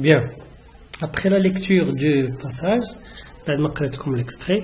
Bien. Après la lecture du passage, comme l'extrait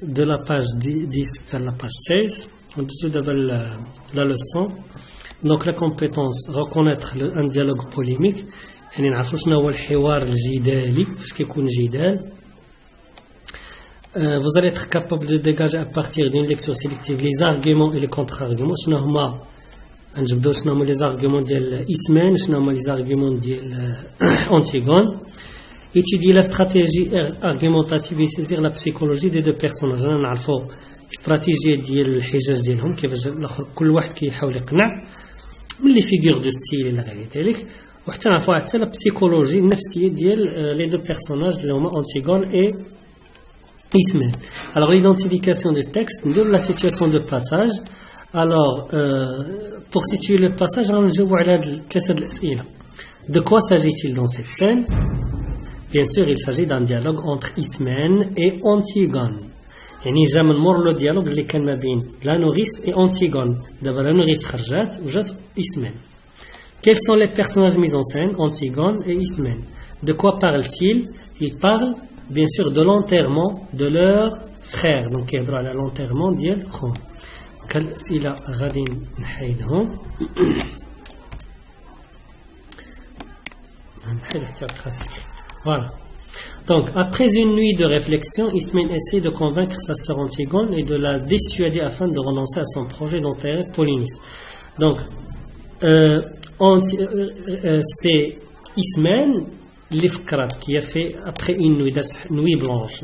de la page 10 à la page 16, on dit la leçon. Donc la compétence reconnaître un dialogue polémique. يعني نعرفوا شنو هو الحوار الجدالي فاش كيكون جدال. Vous allez être capable de dégager à partir d'une lecture sélective les arguments et les contre-arguments. شنو هما نجبدوا شنو هما les arguments ديال إسمان شنو هما les arguments ديال Antigone. Étudier la stratégie argumentative et saisir la psychologie des deux personnages. أنا نعرفوا استراتيجية ديال الحجاج ديالهم كيفاش الاخر كل واحد كيحاول يقنع من لي فيغور دو ستيل الى غير ذلك. وحتى نعرفوا حتى لا بسيكولوجي النفسيه ديال لي دو بيرسوناج اللي هما Antigone et Ismène. Alors l'identification du texte, نديروا la situation de passage. Alors pour situer le passage غنجاوبوا على هاد ثلاثه الاسئله. De quoi s'agit-il dans cette scène? Bien sûr, il s'agit d'un dialogue entre Ismène et Antigone. يعني جا من مور لو ديالوج اللي كان ما بين لا نوريس et Antigone. دابا لا نوريس خرجات وجات Ismène. Quels sont les personnages mis en scène, Antigone et Ismène? De quoi parlent-ils? Ils parlent bien sûr de l'enterrement de leur frère. Donc يهضروا على l'enterrement ديال خوهم. كالأسئلة غادي نحيدهم. نحيد الترخيص. Voilà. Donc, après une nuit de réflexion, Ismène essaie de convaincre sa sœur Antigone et de la dissuader afin de renoncer à son projet d'enterrer Polynice. Donc, c'est Ismène l'ifkrat qui a fait après une nuit blanche.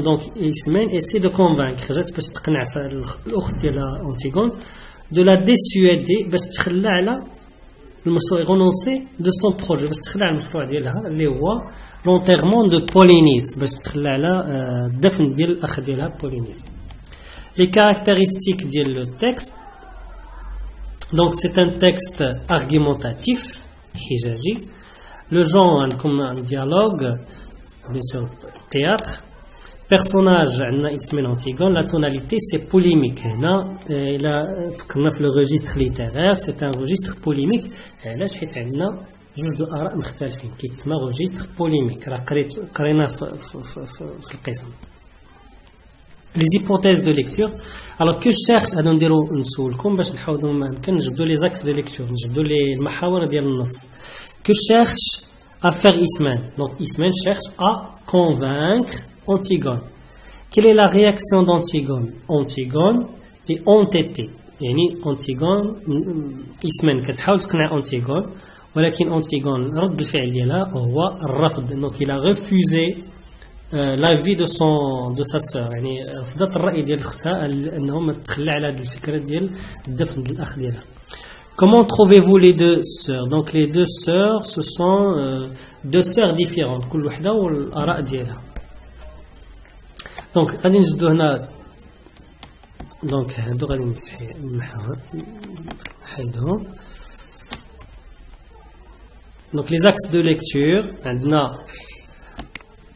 Donc, Ismène essaie de convaincre Antigone de la dissuader renoncer de son projet باش تخلع على المشروع ديالها اللي هو l'enterrement de Polynice باش تخلع على الدفن ديال الاخ ديالها Polynice. Les caractéristiques ديال le texte. Donc c'est un texte argumentatif hijaji. Le genre comme un dialogue, bien sûr théâtre. Personnage عندنا Ismène Antigone. La tonalité c'est polémique. هنا فكرنا في le registre littéraire, c'est un registre polémique. علاش حيت عندنا جوج الآراء مختلفين كيتسمى registre polémique. راه قرينا في القسم. Les hypothèses de lecture. Alors que cherche à نديرو نسولكم باش نحاولوا ما يمكن نجبدوا les axes de lecture, نجبدوا les المحاور ديال النص. Que cherche à faire Ismène? Donc Ismène cherche à convaincre Antigone. Quelle est la réaction d'Antigone? Antigone est entêtée. يعني Antigone Ismène كتحاول تقنع Antigone ولكن Antigone رد الفعل ديالها هو الرفض. Donc il a refusé l'avis de sa sœur. يعني رفضت الرأي ديال اختها انه ما تخلى على هذه الفكرة ديال الدفن ديال الاخ ديالها. Comment trouvez-vous les deux sœurs? Donc les deux sœurs ce sont deux sœurs différentes كل وحدة والآراء ديالها. Donc غادي نجدو هنا دونك هادو غادي نحيدهم. Donc les axes de lecture عندنا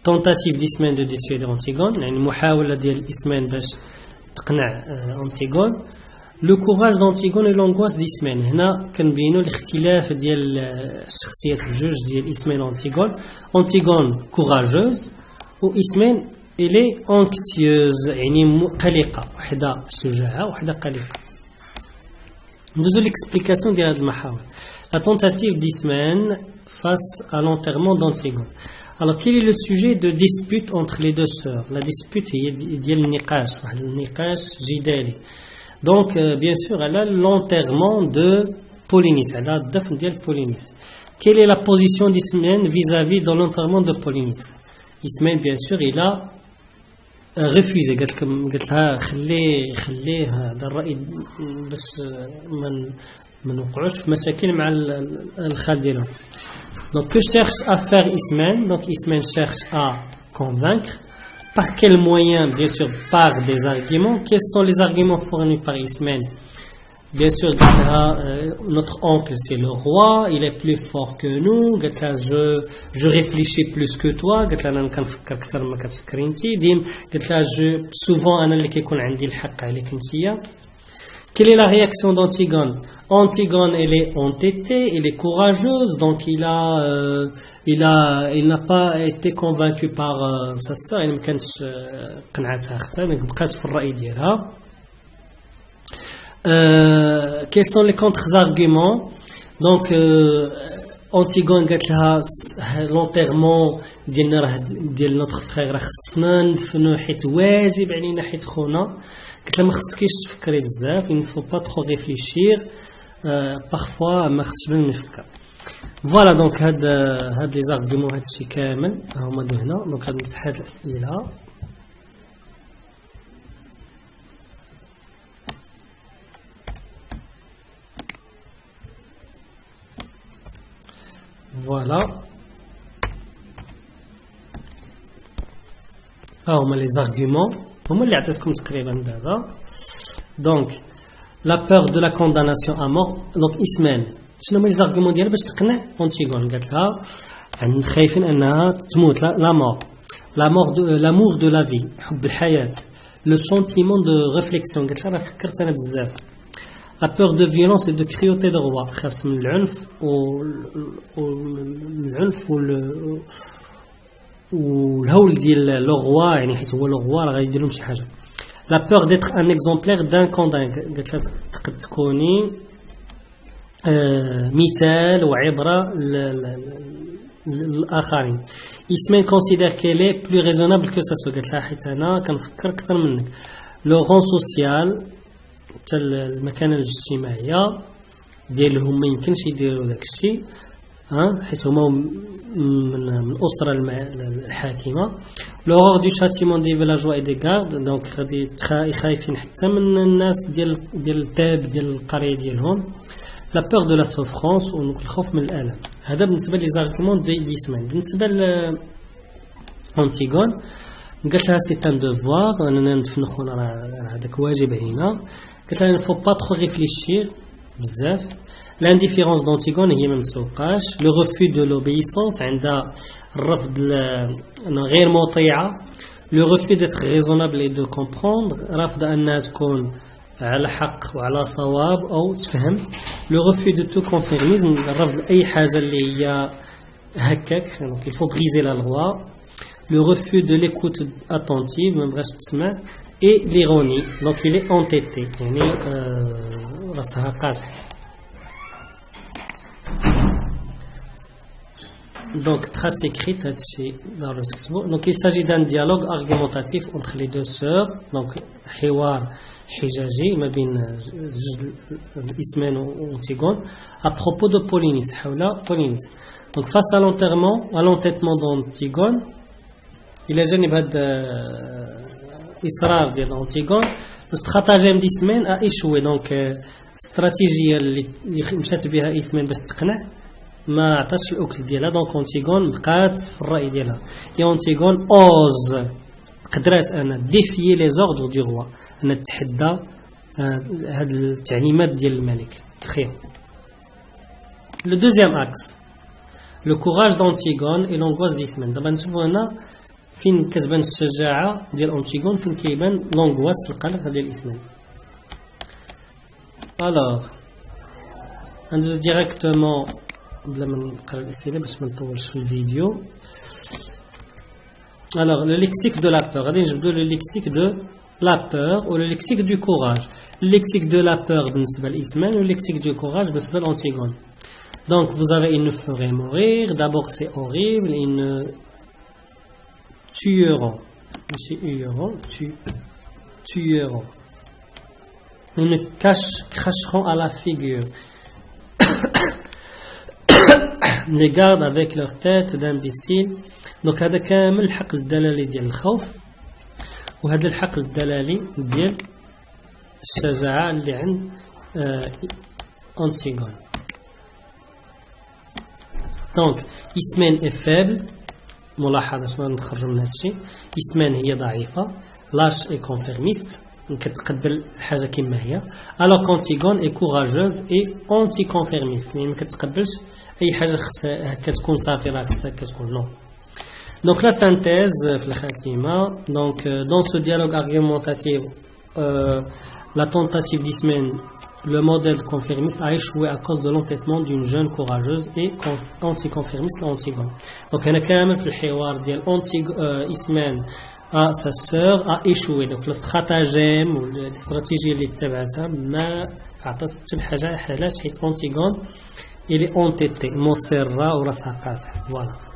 tentative d'Ismène de dissuader Antigone يعني محاولة ديال إسمène باش تقنع Antigone. Le courage d'Antigone et l'angoisse d'Ismène. هنا كنبينوا الاختلاف ديال الشخصيات الجوج ديال Ismène وأنتيغون. Antigone courageuse و Ismène elle est anxieuse يعني قلقة. وحدة شجاعة وحدة قلقة. ندوزو l'explication ديال هاد المحاور. La tentative d'Ismène face à l'enterrement d'Antigone. Alors quel est le sujet de dispute entre les deux sœurs? La dispute هي ديال النقاش واحد النقاش جدالي. Donc bien sûr elle a l'enterrement de Polynice. Elle a الدفن ديال Polynice. Quelle est la position d'Ismène vis-à-vis de l'enterrement de Polynice? Ismène bien sûr il a refusé. قالت لها خليه هذا الرأي باش ما نوقعوش في مشاكل مع الخال ديالهم. Donc que cherche à faire Ismène? Donc Ismène cherche à convaincre. Par quels moyens? Bien sûr par des arguments. Quels sont les arguments fournis par Ismène? Bien sûr notre oncle c'est le roi, il est plus fort que nous. Je réfléchis plus que toi. أنا كنفكر أكثر ما كتفكري أنت. souvent أنا اللي كيكون عندي الحق عليك أنتيا. Quelle est la réaction d'Antigone? Antigone, elle est entêtée, elle est courageuse, donc il n'a pas été convaincu par sa sœur, il ne كانش قنعتها اختها mais بقات في الرأي ديالها. Quels sont les contre-arguments? Donc Antigone قالت لها l'enterrement ديال notre frère راه خصنا ندفنو حيت واجب علينا حيت خونا. قلت لها ما خصكيش تفكري بزاف, il ne faut pas trop réfléchir, parfois ما خصش بال نفكر. فوالا دونك هاد لي زارغومون هادشي كامل هما دو هنا. دونك هاد نمسح هاد الاسئله. فوالا ها هما لي زارغومون هما اللي عطيتكم تقريبا دابا. دونك لا بور دو لا كونداناسيون ا مور. دونك اسمان شنو هما لي زارغومون ديالها باش تقنع أنتيغون؟ قالت لها خايفين انها تموت. لا مور لامور دو لا في, حب الحياه. لو سونتيمون دو ريفليكسيون, قالت لها راه فكرت انا بزاف. لا بور دو فيولونس اي دو كريوتي دو روا, خافت من العنف والهول ديال لو روا, يعني حيت هو لو روا راه غيدير لهم شي حاجه. لا بور ديتر ان اكزومبلير دان كوندان, قالت لها تقد تكوني مثال وعبره للاخرين. اسمين كونسيدير كيلي بلو ريزونابل كو سا سو, قالت لها حيت انا كنفكر اكثر منك. لو رون سوسيال, حتى المكانه الاجتماعيه ديالهم ما يمكنش يديروا داك الشيء حيت هما من الاسره الحاكمه. لوغور دو شاتيمون دي فيلاجوا اي دي غارد, دونك غادي خايفين حتى من الناس ديال التاب ديال القريه ديالهم. لا بور دو لا سوفرونس, والخوف من الالم. هذا بالنسبه لي زارغومون دي اسمان. بالنسبه لأنتيغون قالت لها سي ان دوفوار, اننا ندفنو خونا راه هذاك واجب علينا. قالت لها نفو با ترو ريفليشير بزاف. لانديفيرونس دونتيغون هي ما مسوقاش. لو ريفو دو لوبيسونس, عندها الرفض غير مطيعه. لو ريفو ديتر ريزونابل اي دو كومبروندر, رافضه انها تكون على حق وعلى صواب او تفهم. لو ريفو دو تو كونفيرميزم, الرفض لاي حاجه اللي هي هكاك, دونك il faut briser la loi. Le refus de l'écoute attentive, ما بغاش تسمع. et l'ironie, donc il est entêté, يعني راسها قاصح. Donc trace écrite, dans le script. Donc il s'agit d'un dialogue argumentatif entre les deux sœurs. Donc حوار حجاجي ما بين إسمان وأنتيغون à propos de Polynice, حول Polynice. Donc face à l'entêtement d'Antigone, il a جانب هذا إصرار ديال أنتيغون, الاستراتيجية ديال إسمان a échoué. Donc الاستراتيجية اللي مشات بها إسمان باش تقنع ما عطاش الأكل ديالها. دونك أنتيغون بقات في الرأي ديالها. et أنتيغون اوز, قدرات أنا ديفيي لي زوردر دو روا, أنا تحدى هاد التعليمات ديال الملك. خير. Le deuxième axe, le courage d'Antigone et l'angoisse d'Ismène. دابا نشوفوا هنا فين كتبان الشجاعة ديال أنتيغون, فين كيبان لونغواس القلق ديال إسمène. Alors ندوز ديريكتومون بلا ما نقرا الأسئلة باش ما نطولش في الفيديو. Alors le lexique de la peur, غادي نجبدو le lexique de la peur ou le lexique du courage. Le lexique de la peur بالنسبة لإسمène, le lexique du courage بالنسبة لأنتيغون. Donc vous avez ils nous feraient mourir, d'abord c'est horrible, ils nous tueront, tueront, ils nous cracheront à la figure, les gardent avec leur tête d'imbécile. Donc هذا كامل الحقل الدلالي ديال الخوف, وهذا الحقل الدلالي ديال الشجاعة اللي عند أنتيغون. Donc إسمين est faible, ملاحظة شنو نخرجوا من هذا الشيء. إسمين هي ضعيفة, لاش est conformiste, كتقبل حاجة كما هي. alors qu'Antigone est courageuse et anticonformiste, يعني ما كتقبلش أي حاجة خصها كتكون صافي راه خصها كتكون non. Donc la synthèse في الخاتمة. Donc dans ce dialogue argumentatif, la tentative d'Ismène le modèle conformiste a échoué à cause de l'entêtement d'une jeune courageuse et anticonformiste l'Antigone. Donc هنا كامل في الحوار ديال إسمان à sa sœur a échoué. Donc le stratagème ou la stratégie اللي اتبعتها ما عطات حتى بحاجة. علاش؟ حيت Antigone il est entêté مصرة وراسها قاصحة. Voilà.